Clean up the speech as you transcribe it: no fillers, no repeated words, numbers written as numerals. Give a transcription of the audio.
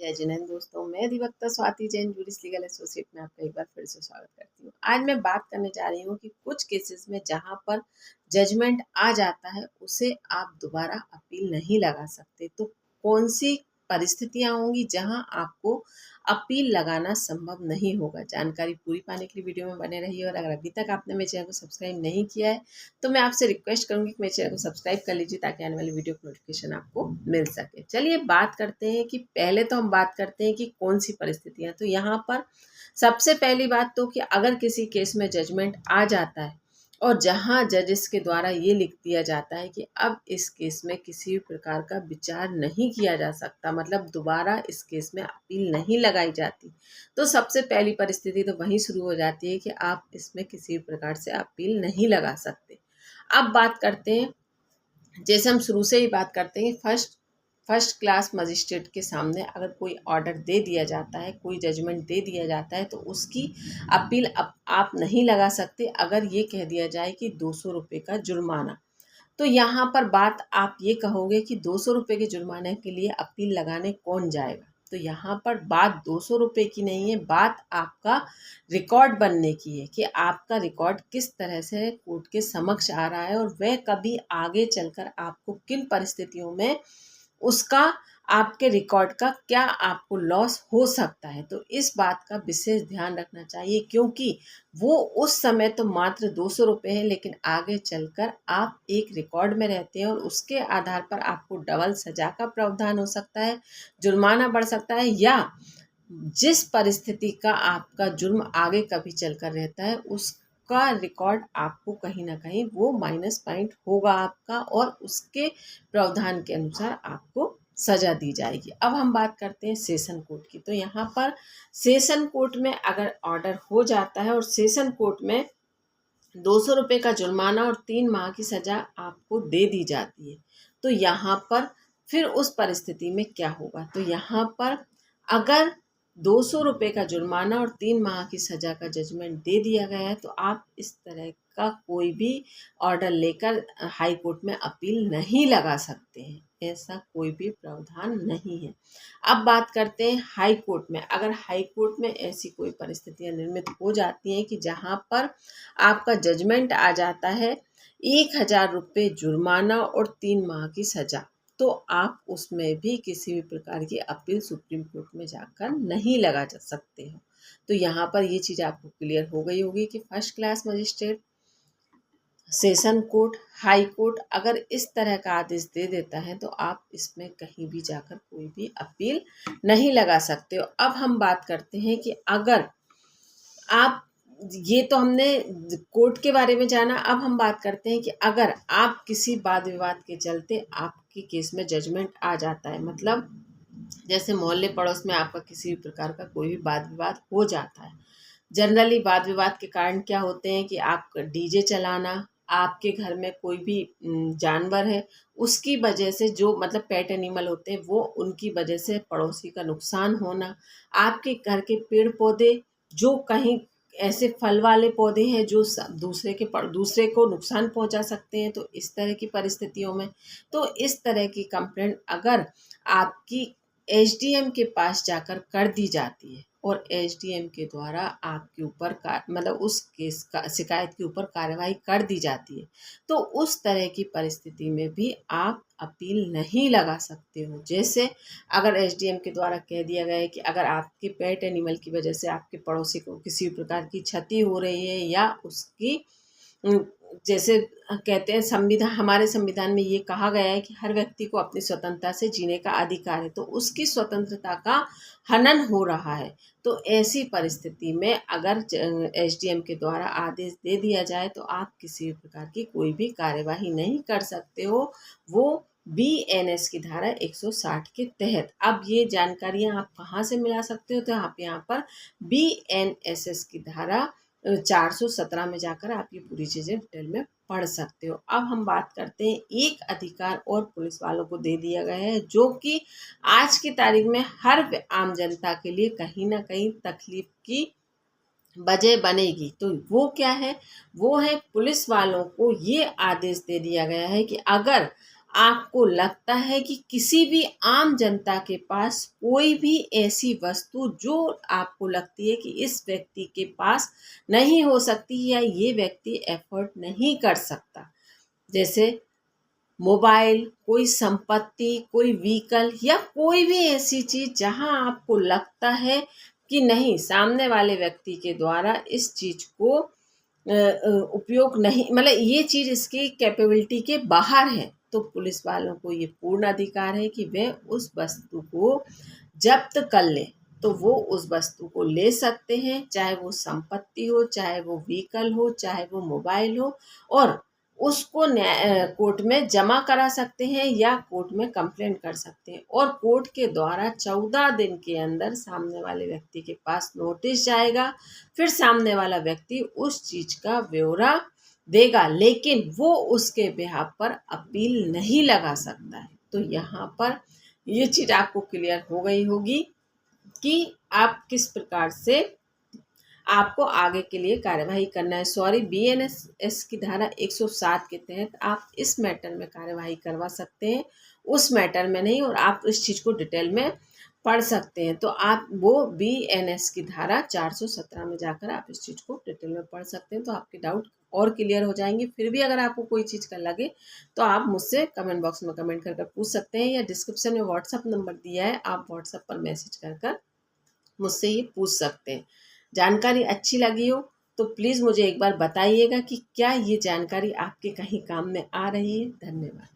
जय जिनेंद्र दोस्तों, मैं अधिवक्ता Swati Jain juris legal associate में आपका एक बार फिर से स्वागत करती हूँ। आज मैं बात करने जा रही हूँ कि कुछ केसेस में जहाँ पर जजमेंट आ जाता है उसे आप दोबारा अपील नहीं लगा सकते। तो कौन सी परिस्थितियाँ होंगी जहाँ आपको अपील लगाना संभव नहीं होगा। जानकारी पूरी पाने के लिए वीडियो में बने रहिए। और अगर अभी तक आपने मेरे चैनल को सब्सक्राइब नहीं किया है तो मैं आपसे रिक्वेस्ट करूंगी कि मेरे चैनल को सब्सक्राइब कर लीजिए ताकि आने वाली वीडियो की नोटिफिकेशन आपको मिल सके। चलिए बात करते हैं कि पहले तो हम बात करते हैं कि कौन सी परिस्थितियां। तो यहाँ पर सबसे पहली बात तो कि अगर किसी केस में जजमेंट आ जाता है और जहां जजेस के द्वारा ये लिख दिया जाता है कि अब इस केस में किसी भी प्रकार का विचार नहीं किया जा सकता, मतलब दोबारा इस केस में अपील नहीं लगाई जाती, तो सबसे पहली परिस्थिति तो वहीं शुरू हो जाती है कि आप इसमें किसी भी प्रकार से अपील नहीं लगा सकते। अब बात करते हैं, जैसे हम शुरू से ही बात करते हैं, फर्स्ट क्लास मजिस्ट्रेट के सामने अगर कोई ऑर्डर दे दिया जाता है, कोई जजमेंट दे दिया जाता है तो उसकी अपील आप नहीं लगा सकते अगर ये कह दिया जाए कि 200 रुपये का जुर्माना। तो यहाँ पर बात आप ये कहोगे कि 200 रुपये के जुर्माने के लिए अपील लगाने कौन जाएगा। तो यहाँ पर बात 200 रुपये की नहीं है, बात आपका रिकॉर्ड बनने की है कि आपका रिकॉर्ड किस तरह से कोर्ट के समक्ष आ रहा है और वह कभी आगे चलकर आपको किन परिस्थितियों में उसका, आपके रिकॉर्ड का क्या आपको लॉस हो सकता है। तो इस बात का विशेष ध्यान रखना चाहिए क्योंकि वो उस समय तो मात्र 200 रुपये है, लेकिन आगे चलकर आप एक रिकॉर्ड में रहते हैं और उसके आधार पर आपको डबल सजा का प्रावधान हो सकता है, जुर्माना बढ़ सकता है, या जिस परिस्थिति का आपका जुर्म आगे कभी चलकर रहता है उसका रिकॉर्ड आपको कहीं ना कहीं वो माइनस पॉइंट होगा आपका और उसके प्रावधान के अनुसार आपको सजा दी जाएगी। अब हम बात करते हैं सेशन कोर्ट की। तो यहाँ पर सेशन कोर्ट में अगर ऑर्डर हो जाता है और सेशन कोर्ट में 200 रुपये का जुर्माना और 3 माह की सजा आपको दे दी जाती है, तो यहाँ पर फिर उस परिस्थिति में क्या होगा। तो यहाँ पर अगर 200 रुपये का जुर्माना और 3 माह की सजा का जजमेंट दे दिया गया है तो आप इस तरह का कोई भी ऑर्डर लेकर हाई कोर्ट में अपील नहीं लगा सकते हैं, ऐसा कोई भी प्रावधान नहीं है। अब बात करते हैं हाई कोर्ट में। अगर हाई कोर्ट में ऐसी कोई परिस्थितियां निर्मित हो जाती हैं कि जहां पर आपका जजमेंट आ जाता है 1000 रुपये जुर्माना और 3 माह की सजा, तो आप उसमें भी किसी भी प्रकार की अपील सुप्रीम कोर्ट में जाकर नहीं लगा जा सकते हो। तो यहाँ पर ये चीज़ आपको क्लियर हो गई होगी कि first class magistrate, session court, high court अगर इस तरह का आदेश दे देता है तो आप इसमें कहीं भी जाकर कोई भी अपील नहीं लगा सकते हो। अब हम बात करते हैं कि अगर आप, ये तो हमने कोर्ट के बारे में जाना, अब हम बात करते हैं कि अगर आप किसी वाद विवाद के चलते आपके केस में जजमेंट आ जाता है, मतलब जैसे मोहल्ले पड़ोस में आपका किसी भी प्रकार का कोई भी वाद विवाद हो जाता है। जनरली वाद विवाद के कारण क्या होते हैं कि आप डीजे चलाना, आपके घर में कोई भी जानवर है उसकी वजह से, जो मतलब पेट एनिमल होते हैं वो, उनकी वजह से पड़ोसी का नुकसान होना, आपके घर के पेड़ पौधे जो कहीं ऐसे फल वाले पौधे हैं जो दूसरे को नुकसान पहुंचा सकते हैं, तो इस तरह की परिस्थितियों में, तो इस तरह की कंप्लेंट अगर आपकी एसडीएम के पास जाकर कर दी जाती है और एसडीएम के द्वारा आपके ऊपर मतलब उस केस का, शिकायत के ऊपर कार्रवाई कर दी जाती है, तो उस तरह की परिस्थिति में भी आप अपील नहीं लगा सकते हो। जैसे अगर एसडीएम के द्वारा कह दिया गया है कि अगर आपके पेट एनिमल की वजह से आपके पड़ोसी को किसी प्रकार की क्षति हो रही है या उसकी, जैसे कहते हैं संविधान, हमारे संविधान में ये कहा गया है कि हर व्यक्ति को अपनी स्वतंत्रता से जीने का अधिकार है, तो उसकी स्वतंत्रता का हनन हो रहा है, तो ऐसी परिस्थिति में अगर एसडीएम के द्वारा आदेश दे दिया जाए तो आप किसी भी प्रकार की कोई भी कार्यवाही नहीं कर सकते हो, वो बीएनएस की धारा 160 के तहत। अब ये जानकारियां आप कहाँ से मिला सकते हो, तो आप यहाँ पर बीएनएसएस की धारा 417 में जाकर आप ये पूरी चीज़ें डिटेल में पढ़ सकते हो। अब हम बात करते हैं एक अधिकार और पुलिस वालों को दे दिया गया है जो कि आज की तारीख में हर आम जनता के लिए कहीं ना कहीं तकलीफ की वजह बनेगी। तो वो क्या है, वो है पुलिस वालों को ये आदेश दे दिया गया है कि अगर आपको लगता है कि किसी भी आम जनता के पास कोई भी ऐसी वस्तु जो आपको लगती है कि इस व्यक्ति के पास नहीं हो सकती या ये व्यक्ति एफर्ट नहीं कर सकता, जैसे मोबाइल, कोई संपत्ति, कोई व्हीकल या कोई भी ऐसी चीज़ जहां आपको लगता है कि नहीं, सामने वाले व्यक्ति के द्वारा इस चीज़ को उपयोग नहीं, मतलब ये चीज़ इसकी कैपेबिलिटी के बाहर है, तो पुलिस वालों को ये पूर्ण अधिकार है कि वे उस वस्तु को जब्त कर लें। तो वो उस वस्तु को ले सकते हैं, चाहे वो संपत्ति हो, चाहे वो व्हीकल हो, चाहे वो मोबाइल हो, और उसको कोर्ट में जमा करा सकते हैं या कोर्ट में कंप्लेंट कर सकते हैं, और कोर्ट के द्वारा 14 दिन के अंदर सामने वाले व्यक्ति के पास नोटिस जाएगा। फिर सामने वाला व्यक्ति उस चीज का ब्यौरा देगा, लेकिन वो उसके बिहाफ पर अपील नहीं लगा सकता है। तो यहाँ पर ये चीज आपको क्लियर हो गई होगी कि आप किस प्रकार से आपको आगे के लिए कार्यवाही करना है। सॉरी, बीएनएस की धारा 107 के तहत आप इस मैटर में कार्यवाही करवा सकते हैं, उस मैटर में नहीं, और आप इस चीज़ को डिटेल में पढ़ सकते हैं। तो आप वो बीएनएस की धारा 417 में जाकर आप इस चीज़ को डिटेल में पढ़ सकते हैं, तो आपके डाउट और क्लियर हो जाएंगे। फिर भी अगर आपको कोई चीज़ का लगे तो आप मुझसे कमेंट बॉक्स में कमेंट कर पूछ सकते हैं, या डिस्क्रिप्शन में व्हाट्सअप नंबर दिया है, आप व्हाट्सअप पर मैसेज कर मुझसे ये पूछ सकते हैं। जानकारी अच्छी लगी हो तो प्लीज़ मुझे एक बार बताइएगा कि क्या ये जानकारी आपके कहीं काम में आ रही है। धन्यवाद।